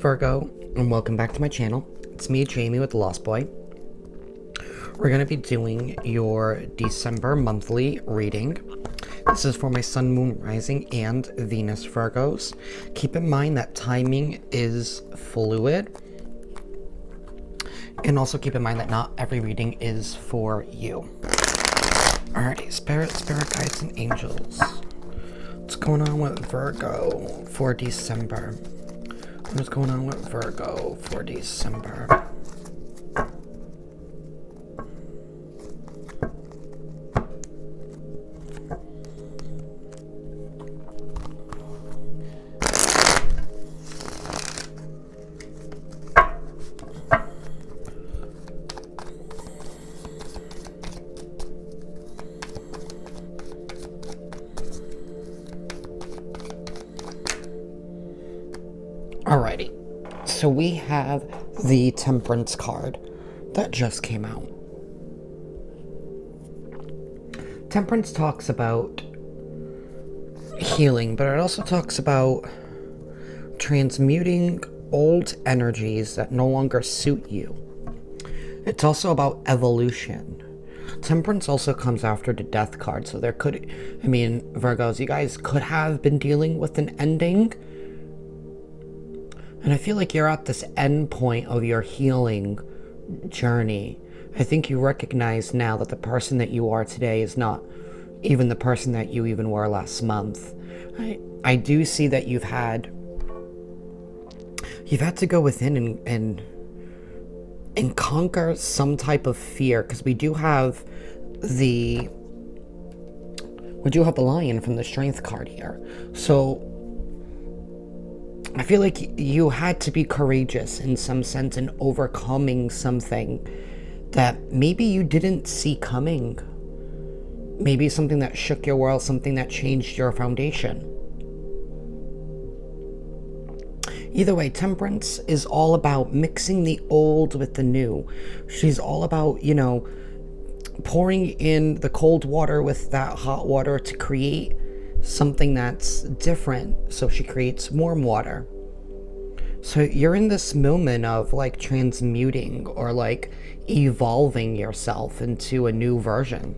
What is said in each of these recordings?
Virgo, and welcome back to my channel. It's me, Jamie, with The Lost Boy. We're going to be doing your December monthly reading. This is for my Sun, Moon, Rising, and Venus Virgos. Keep in mind that timing is fluid. And also keep in mind that not every reading is for you. Alrighty, spirit guides, and angels. What's going on with Virgo for December? What's going on with Virgo for December? Alrighty, so we have the Temperance card that just came out. Temperance talks about healing, but it also talks about transmuting old energies that no longer suit you. It's also about evolution. Temperance also comes after the Death card, so there could, Virgos, you guys could have been dealing with an ending. And I feel like you're at this end point of your healing journey. I think you recognize now that the person that you are today is not even the person that you even were last month. I do see that you've had to go within and conquer some type of fear, because we do have the Lion from the Strength card here. So I feel like you had to be courageous in some sense in overcoming something that maybe you didn't see coming. Maybe something that shook your world, something that changed your foundation. Either way, Temperance is all about mixing the old with the new. She's all about, pouring in the cold water with that hot water to create something that's different, so she creates warm water. So you're in this moment of like transmuting or like evolving yourself into a new version.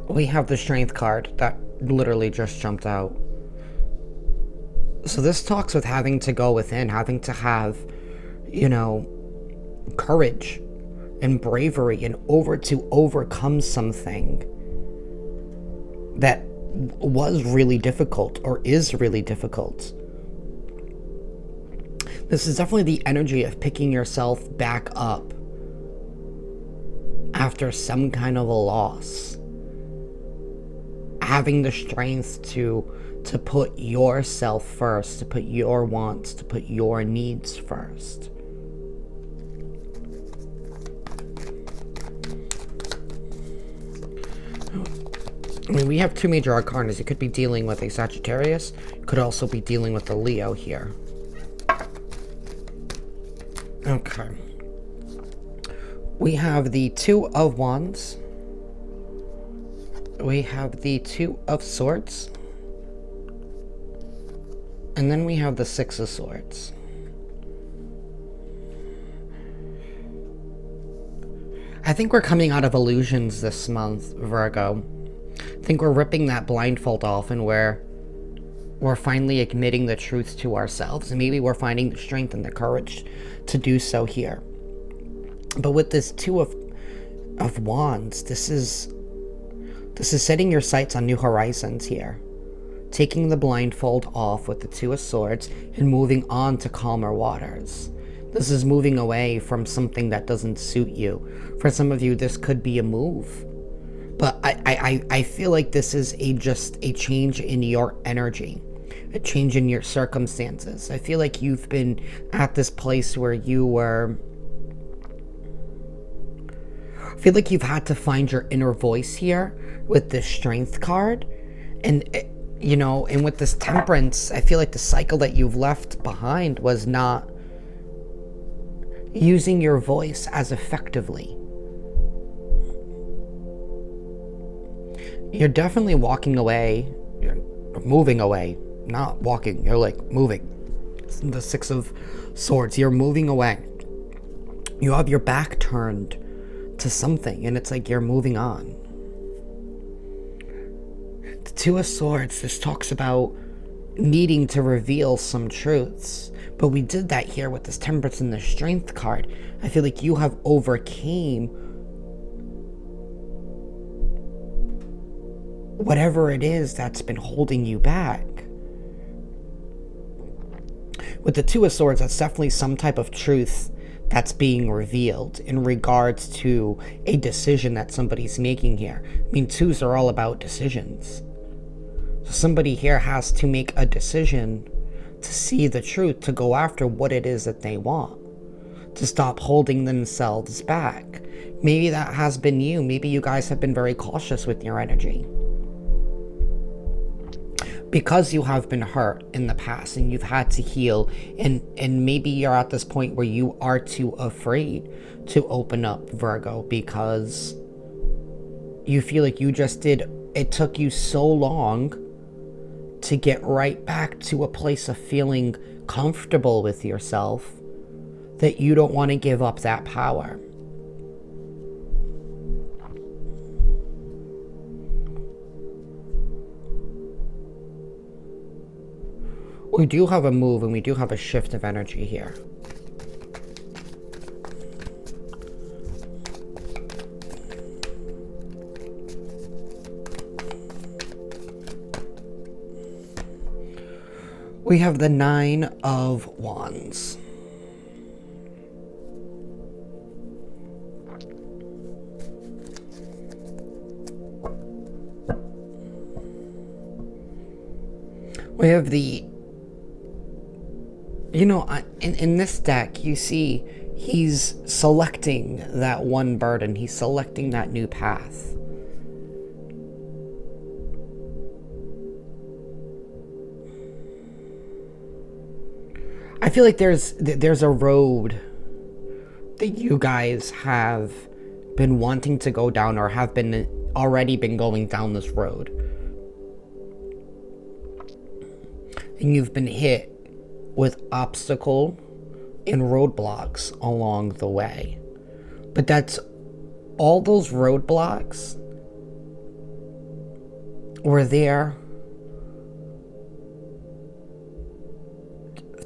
We have the Strength card that literally just jumped out. So this talks with having to go within, having to have, courage and bravery and overcome something that was really difficult or is really difficult. This is definitely the energy of picking yourself back up after some kind of a loss. Having the strength to put yourself first, to put your wants, to put your needs first. We have two major arcanas. You could be dealing with a Sagittarius. You could also be dealing with a Leo here. Okay. We have the Two of Wands. We have the Two of Swords. And then we have the Six of Swords. I think we're coming out of illusions this month, Virgo. I think we're ripping that blindfold off, and we're finally admitting the truth to ourselves, and maybe we're finding the strength and the courage to do so here. But with this Two of Wands, this is setting your sights on new horizons here, taking the blindfold off with the Two of Swords and moving on to calmer waters. This is moving away from something that doesn't suit you. For some of you, this could be a move. But I feel like this is just a change in your energy, a change in your circumstances. I feel like you've been at this place where I feel like you've had to find your inner voice here with this Strength card. And, and with this Temperance, I feel like the cycle that you've left behind was not using your voice as effectively. You're definitely walking away moving away, not walking. You're like moving. The Six of Swords, you're moving away. You have your back turned to something, and it's like you're moving on. The Two of Swords, this talks about needing to reveal some truths, but we did that here with this Temperance and the Strength card. I feel like you have overcame whatever it is that's been holding you back. With the Two of Swords, that's definitely some type of truth that's being revealed in regards to a decision that somebody's making here. I mean, twos are all about decisions. So somebody here has to make a decision to see the truth, to go after what it is that they want, to stop holding themselves back. Maybe that has been you. Maybe you guys have been very cautious with your energy, because you have been hurt in the past and you've had to heal, and maybe you're at this point where you are too afraid to open up, Virgo, because you feel like it took you so long to get right back to a place of feeling comfortable with yourself that you don't want to give up that power. We do have a move and we do have a shift of energy here. We have the Nine of Wands. We have the, in this deck, you see he's selecting that one burden. He's selecting that new path. I feel like there's a road that you guys have been wanting to go down, or have already been going down this road. And you've been hit with obstacle and roadblocks along the way. But that's all, those roadblocks were there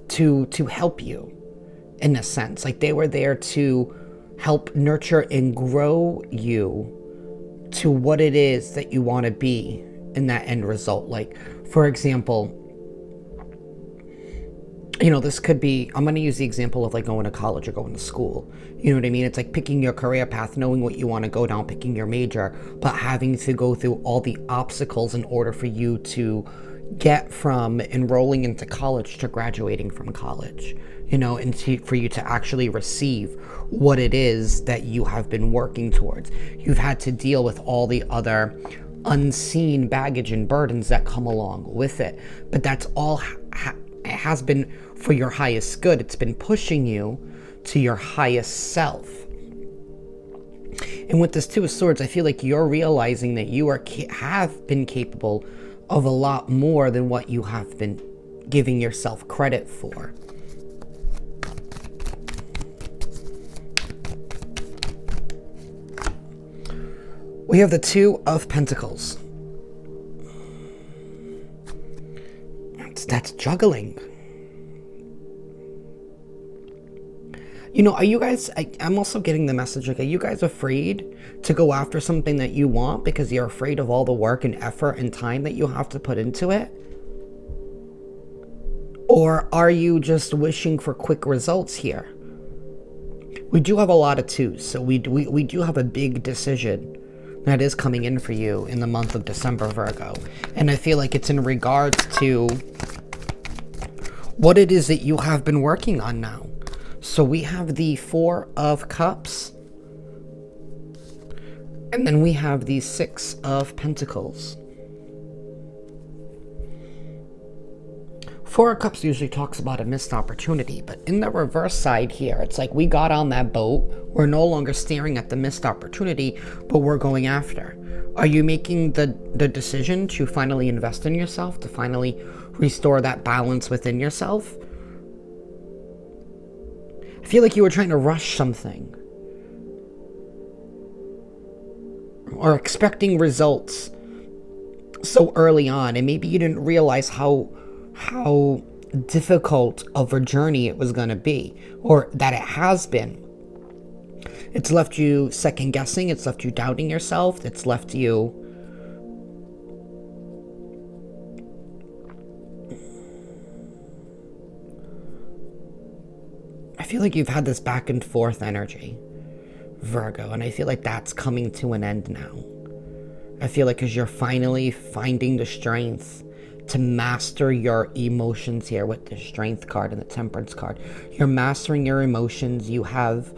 to help you, in a sense. Like, they were there to help nurture and grow you to what it is that you want to be in that end result. Like, for example, this could be, I'm going to use the example of like going to college or going to school. You know what I mean? It's like picking your career path, knowing what you want to go down, picking your major, but having to go through all the obstacles in order for you to get from enrolling into college to graduating from college, and for you to actually receive what it is that you have been working towards. You've had to deal with all the other unseen baggage and burdens that come along with it. But that's all it has been for your highest good. It's been pushing you to your highest self. And with this Two of Swords, I feel like you're realizing that you have been capable of a lot more than what you have been giving yourself credit for. We have the Two of Pentacles. That's juggling. Are you guys, I'm also getting the message, like, are you guys afraid to go after something that you want because you're afraid of all the work and effort and time that you have to put into it? Or are you just wishing for quick results here? We do have a lot of twos, so we do have a big decision that is coming in for you in the month of December, Virgo. And I feel like it's in regards to what it is that you have been working on now. So we have the Four of Cups, and then we have the Six of Pentacles. Four of Cups usually talks about a missed opportunity, but in the reverse side here, it's like we got on that boat. We're no longer staring at the missed opportunity, but we're going after. Are you making the decision to finally invest in yourself, to finally restore that balance within yourself? I feel like you were trying to rush something, or expecting results so early on, and maybe you didn't realize how difficult of a journey it was going to be, or that it has been. It's left you second guessing, it's left you doubting yourself, it's left you I feel like you've had this back and forth energy, Virgo, and I feel like that's coming to an end now. I feel like because you're finally finding the strength to master your emotions here with the Strength card and the Temperance card. You're mastering your emotions. You have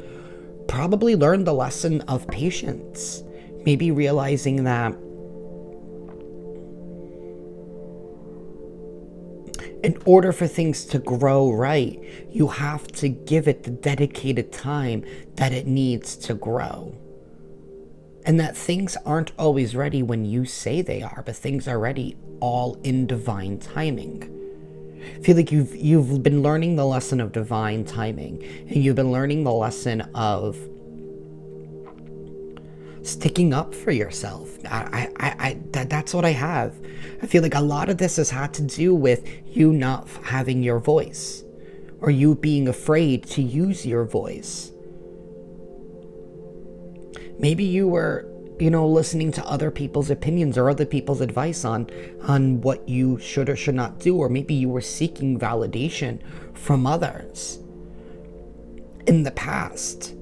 probably learned the lesson of patience. Maybe realizing that in order for things to grow right, you have to give it the dedicated time that it needs to grow. And that things aren't always ready when you say they are, but things are ready all in divine timing. I feel like you've been learning the lesson of divine timing, and you've been learning the lesson of sticking up for yourself. That's what I have. I feel like a lot of this has had to do with you not having your voice, or you being afraid to use your voice. Maybe you were, listening to other people's opinions or other people's advice on what you should or should not do, or maybe you were seeking validation from others in the past.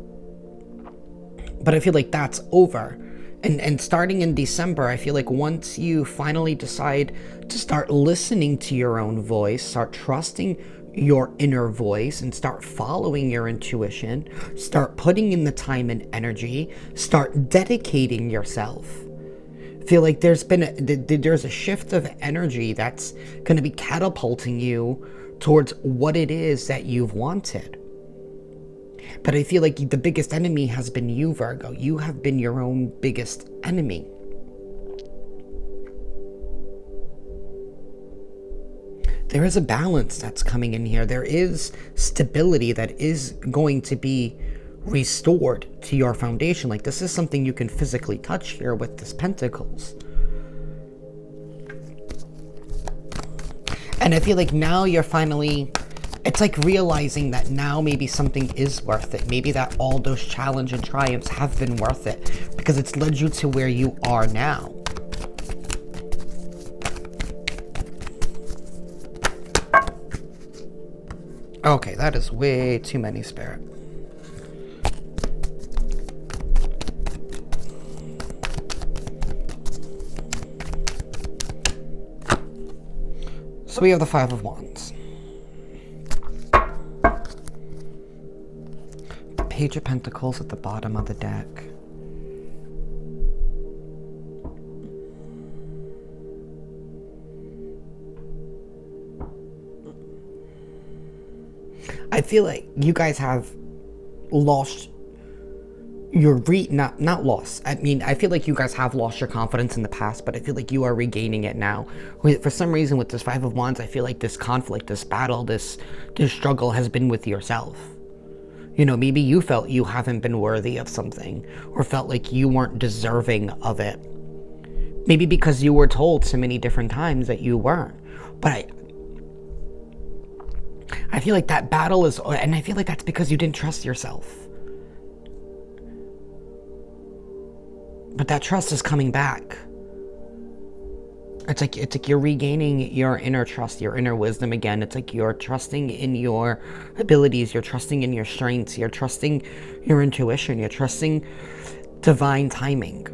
But I feel like that's over. And starting in December, I feel like once you finally decide to start listening to your own voice, start trusting your inner voice, and start following your intuition, start putting in the time and energy, start dedicating yourself. I feel like there's a shift of energy that's going to be catapulting you towards what it is that you've wanted. But I feel like the biggest enemy has been you, Virgo. You have been your own biggest enemy. There is a balance that's coming in here. There is stability that is going to be restored to your foundation. Like, this is something you can physically touch here with this Pentacles. And I feel like now you're finally... It's like realizing that now maybe something is worth it. Maybe that all those challenges and triumphs have been worth it, because it's led you to where you are now. Okay, that is way too many, Spirit. So we have the Five of Wands. Page of Pentacles at the bottom of the deck. I feel like you guys have lost your not lost. I mean, I feel like you guys have lost your confidence in the past, but I feel like you are regaining it now. For some reason, with this Five of Wands, I feel like this conflict, this battle, this struggle has been with yourself. Maybe you felt you haven't been worthy of something, or felt like you weren't deserving of it. Maybe because you were told so many different times that you weren't. But I feel like that battle is, and I feel like that's because you didn't trust yourself. But that trust is coming back. It's like you're regaining your inner trust, your inner wisdom again. It's like you're trusting in your abilities, you're trusting in your strengths, you're trusting your intuition, you're trusting divine timing.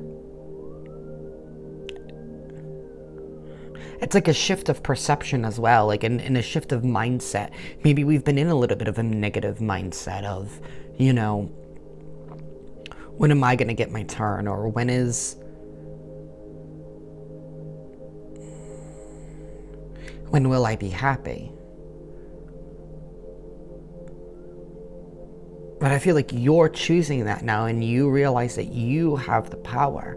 It's like a shift of perception as well, like in a shift of mindset. Maybe we've been in a little bit of a negative mindset of, when am I going to get my turn? Or when will I be happy? But I feel like you're choosing that now, and you realize that you have the power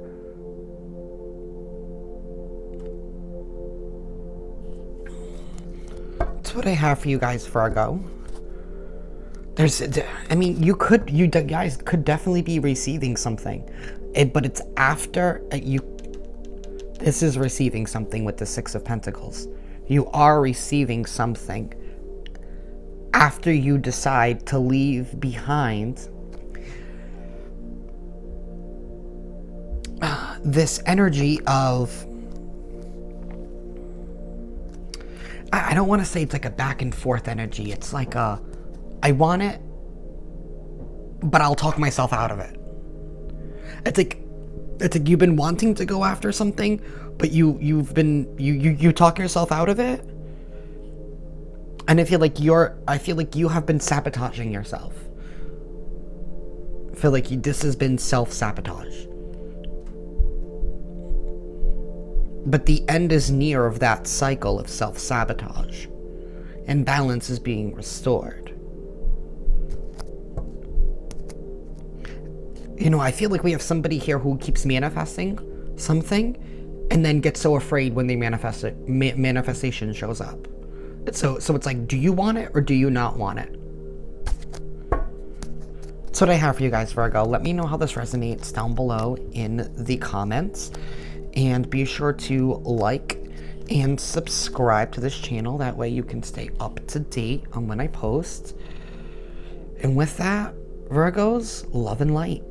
what I have for you guys, Virgo. You guys could definitely be receiving something, but it's after you. This is receiving something with the Six of Pentacles. You are receiving something after you decide to leave behind this energy of, I don't want to say it's like a back and forth energy. It's like I want it, but I'll talk myself out of it. It's like you've been wanting to go after something, but you talk yourself out of it. And I feel like you have been sabotaging yourself. I feel like this has been self-sabotage. But the end is near of that cycle of self-sabotage, and balance is being restored. I feel like we have somebody here who keeps manifesting something and then gets so afraid when they manifestation shows up. So it's like, do you want it or do you not want it? That's what I have for you guys, Virgo. Let me know how this resonates down below in the comments. And be sure to like and subscribe to this channel. That way you can stay up to date on when I post. And with that, Virgos, love and light.